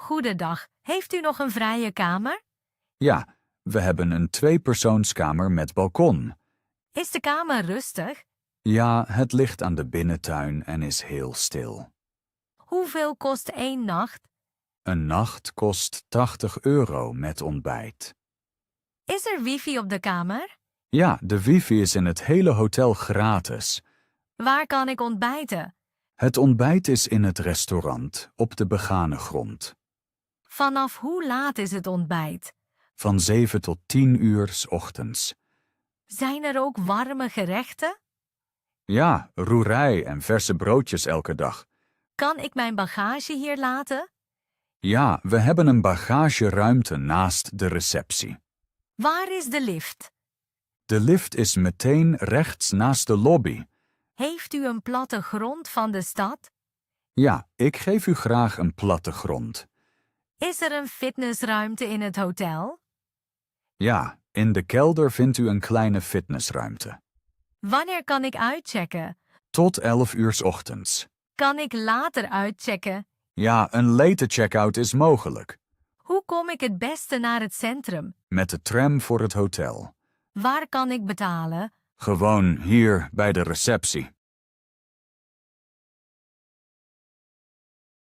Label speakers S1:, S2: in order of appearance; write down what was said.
S1: Goedendag, heeft u nog een vrije kamer?
S2: Ja, we hebben een tweepersoonskamer met balkon.
S1: Is de kamer rustig?
S2: Ja, het ligt aan de binnentuin en is heel stil.
S1: Hoeveel kost 1 nacht?
S2: Een nacht kost €80 met ontbijt.
S1: Is er wifi op de kamer?
S2: Ja, de wifi is in het hele hotel gratis.
S1: Waar kan ik ontbijten?
S2: Het ontbijt is in het restaurant, op de begane grond.
S1: Vanaf hoe laat is het ontbijt?
S2: Van 7 tot 10 uur 's ochtends.
S1: Zijn er ook warme gerechten?
S2: Ja, roerij en verse broodjes elke dag.
S1: Kan ik mijn bagage hier laten?
S2: Ja, we hebben een bagageruimte naast de receptie.
S1: Waar is de lift?
S2: De lift is meteen rechts naast de lobby.
S1: Heeft u een plattegrond van de stad?
S2: Ja, ik geef u graag een plattegrond.
S1: Is er een fitnessruimte in het hotel?
S2: Ja, in de kelder vindt u een kleine fitnessruimte.
S1: Wanneer kan ik uitchecken?
S2: Tot 11 uur 's ochtends.
S1: Kan ik later uitchecken?
S2: Ja, een late check-out is mogelijk.
S1: Hoe kom ik het beste naar het centrum?
S2: Met de tram voor het hotel.
S1: Waar kan ik betalen?
S2: Gewoon hier bij de receptie.